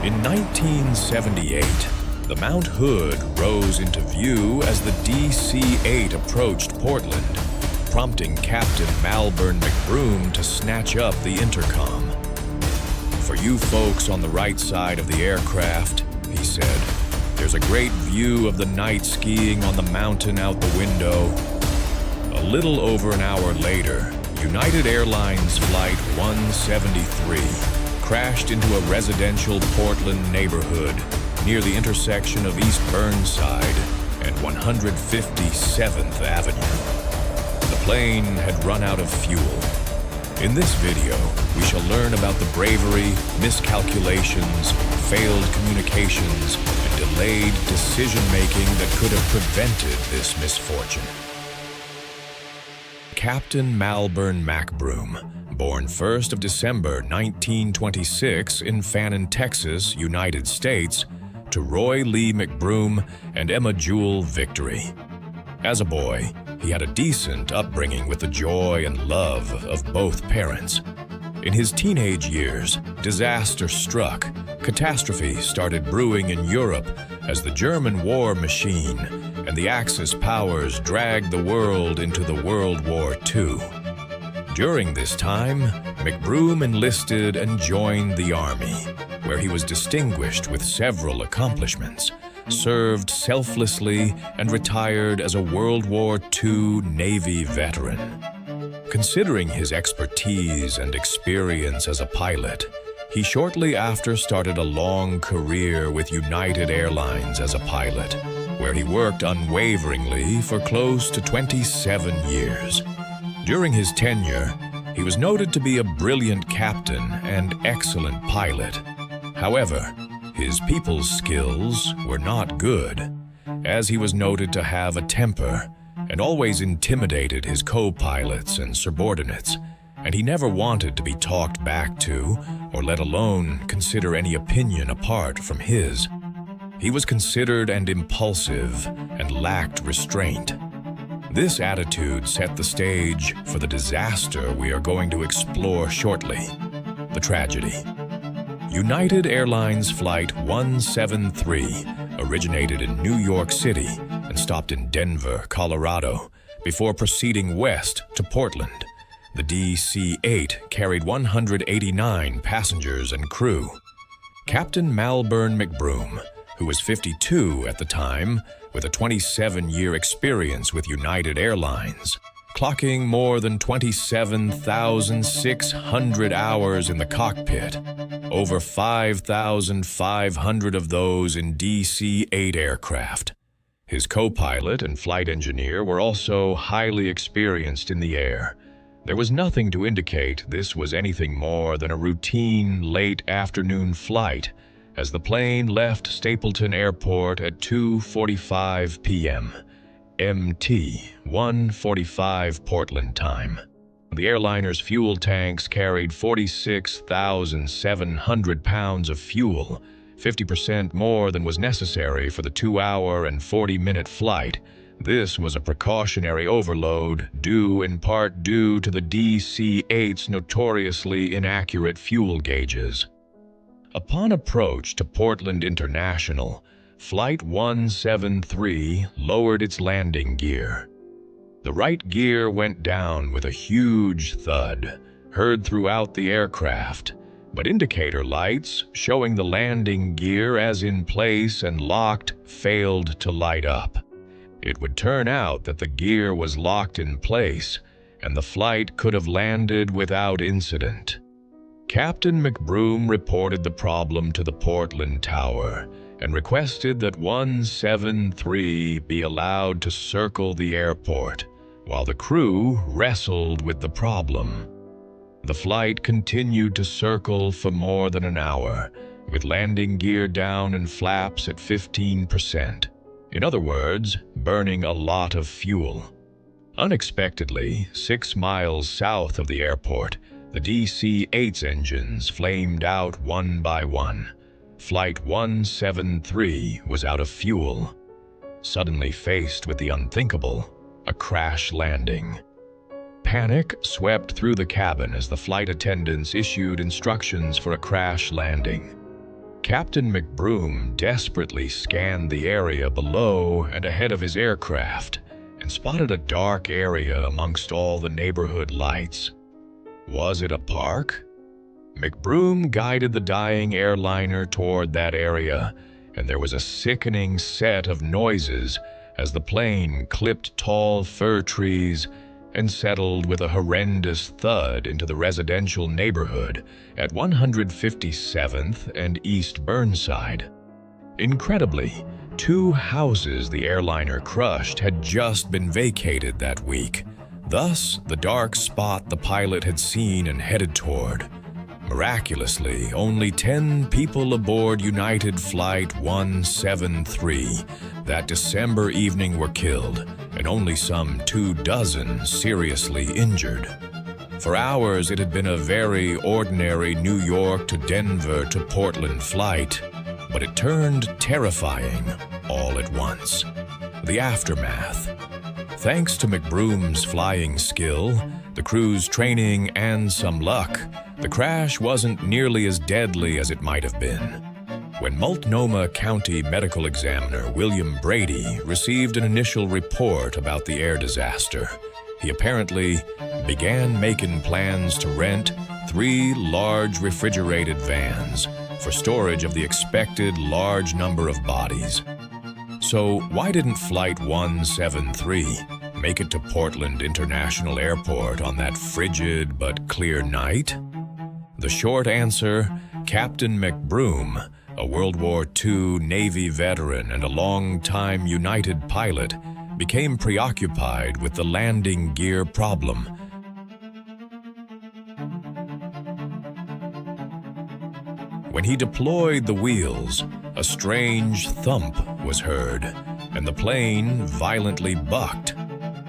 In 1978, the Mount Hood rose into view as the DC-8 approached Portland, prompting Captain Malbern Macbroom to snatch up the intercom. "For you folks on the right side of the aircraft," he said, "there's a great view of the night skiing on the mountain out the window." A little over an hour later, United Airlines Flight 173 crashed into a residential Portland neighborhood near the intersection of East Burnside and 157th Avenue. The plane had run out of fuel. In this video, we shall learn about the bravery, miscalculations, failed communications, and delayed decision-making that could have prevented this misfortune. Captain Malbern Macbroom, born 1st of December 1926 in Fannin, Texas, United States, to Roy Lee Macbroom and Emma Jewel Victory. As a boy, he had a decent upbringing with the joy and love of both parents. In his teenage years, disaster struck. Catastrophe started brewing in Europe as the German war machine and the Axis powers dragged the world into the World War II. During this time, Macbroom enlisted and joined the Army, where he was distinguished with several accomplishments, served selflessly, and retired as a World War II Navy veteran. Considering his expertise and experience as a pilot, he shortly after started a long career with United Airlines as a pilot, where he worked unwaveringly for close to 27 years. During his tenure, he was noted to be a brilliant captain and excellent pilot. However, his people's skills were not good, as he was noted to have a temper and always intimidated his co-pilots and subordinates, and he never wanted to be talked back to, or let alone consider any opinion apart from his. He was considered and impulsive and lacked restraint. This attitude set the stage for the disaster we are going to explore shortly, the tragedy. United Airlines Flight 173 originated in New York City and stopped in Denver, Colorado, before proceeding west to Portland. The DC-8 carried 189 passengers and crew. Captain Malbern Macbroom, who was 52 at the time, with a 27-year experience with United Airlines, clocking more than 27,600 hours in the cockpit, over 5,500 of those in DC-8 aircraft. His co-pilot and flight engineer were also highly experienced in the air. There was nothing to indicate this was anything more than a routine late afternoon flight, as the plane left Stapleton Airport at 2:45 p.m. MT, 1:45 Portland time. The airliner's fuel tanks carried 46,700 pounds of fuel, 50% more than was necessary for the 2-hour and 40-minute flight. This was a precautionary overload, due in part to the DC-8's notoriously inaccurate fuel gauges. Upon approach to Portland International, Flight 173 lowered its landing gear. The right gear went down with a huge thud, heard throughout the aircraft, but indicator lights showing the landing gear as in place and locked failed to light up. It would turn out that the gear was locked in place, and the flight could have landed without incident. Captain Macbroom reported the problem to the Portland Tower and requested that 173 be allowed to circle the airport, while the crew wrestled with the problem. The flight continued to circle for more than an hour, with landing gear down and flaps at 15%. In other words, burning a lot of fuel. Unexpectedly, 6 miles south of the airport, the DC-8's engines flamed out one by one. Flight 173 was out of fuel. Suddenly faced with the unthinkable, a crash landing. Panic swept through the cabin as the flight attendants issued instructions for a crash landing. Captain Macbroom desperately scanned the area below and ahead of his aircraft and spotted a dark area amongst all the neighborhood lights. Was it a park? Macbroom guided the dying airliner toward that area, and there was a sickening set of noises as the plane clipped tall fir trees and settled with a horrendous thud into the residential neighborhood at 157th and East Burnside. Incredibly, 2 houses the airliner crushed had just been vacated that week. Thus, the dark spot the pilot had seen and headed toward. Miraculously, only 10 people aboard United Flight 173 that December evening were killed, and only some 24 seriously injured. For hours, it had been a very ordinary New York to Denver to Portland flight, but it turned terrifying all at once. The aftermath. Thanks to Macbroom's flying skill, the crew's training, and some luck, the crash wasn't nearly as deadly as it might have been. When Multnomah County Medical Examiner William Brady received an initial report about the air disaster, he apparently began making plans to rent 3 large refrigerated vans for storage of the expected large number of bodies. So why didn't Flight 173 make it to Portland International Airport on that frigid but clear night? The short answer, Captain Macbroom, a World War II Navy veteran and a long-time United pilot, became preoccupied with the landing gear problem. When he deployed the wheels, a strange thump was heard, and the plane violently bucked.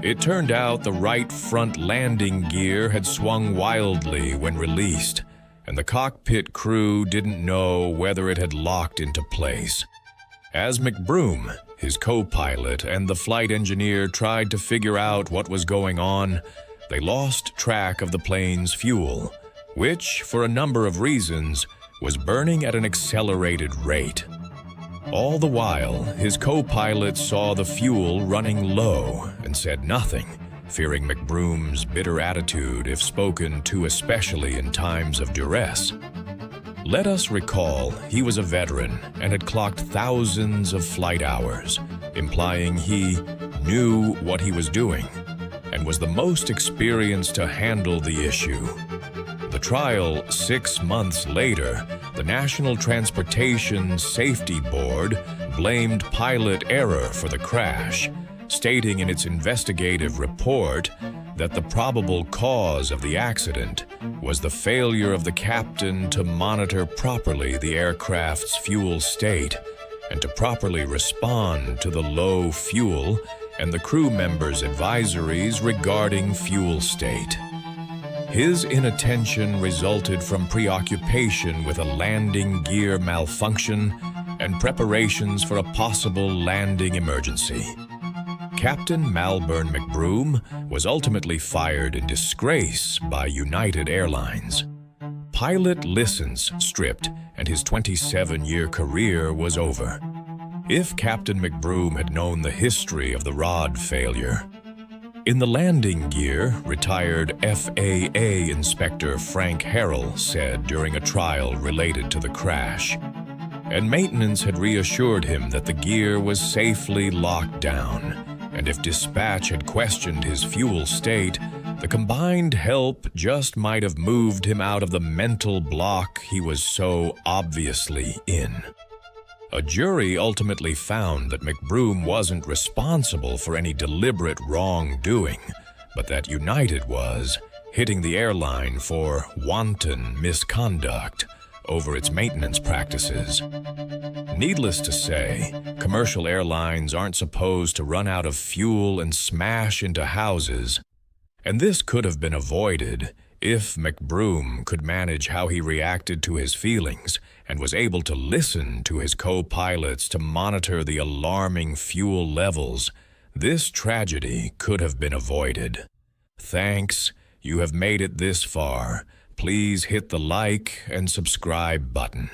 It turned out the right front landing gear had swung wildly when released, and the cockpit crew didn't know whether it had locked into place. As Macbroom, his co-pilot, and the flight engineer tried to figure out what was going on, they lost track of the plane's fuel, which, for a number of reasons, was burning at an accelerated rate. All the while, his co-pilot saw the fuel running low and said nothing, fearing Macbroom's bitter attitude if spoken to, especially in times of duress. Let us recall he was a veteran and had clocked thousands of flight hours, implying he knew what he was doing and was the most experienced to handle the issue. The trial 6 months later, the National Transportation Safety Board blamed pilot error for the crash, stating in its investigative report that the probable cause of the accident was the failure of the captain to monitor properly the aircraft's fuel state and to properly respond to the low fuel and the crew members' advisories regarding fuel state. His inattention resulted from preoccupation with a landing gear malfunction and preparations for a possible landing emergency. Captain Malburn Macbroom was ultimately fired in disgrace by United Airlines. Pilot license stripped, and his 27-year career was over. If Captain Macbroom had known the history of the rod failure. In the landing gear, retired FAA Inspector Frank Harrell said during a trial related to the crash, and maintenance had reassured him that the gear was safely locked down, and if dispatch had questioned his fuel state, the combined help just might have moved him out of the mental block he was so obviously in. A jury ultimately found that Macbroom wasn't responsible for any deliberate wrongdoing, but that United was, hitting the airline for wanton misconduct over its maintenance practices. Needless to say, commercial airlines aren't supposed to run out of fuel and smash into houses, and this could have been avoided if Macbroom could manage how he reacted to his feelings and was able to listen to his co-pilots to monitor the alarming fuel levels. This tragedy could have been avoided. Thanks, you have made it this far. Please hit the like and subscribe button.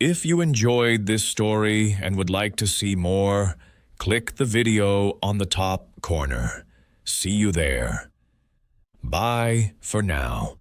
If you enjoyed this story and would like to see more, click the video on the top corner. See you there. Bye for now.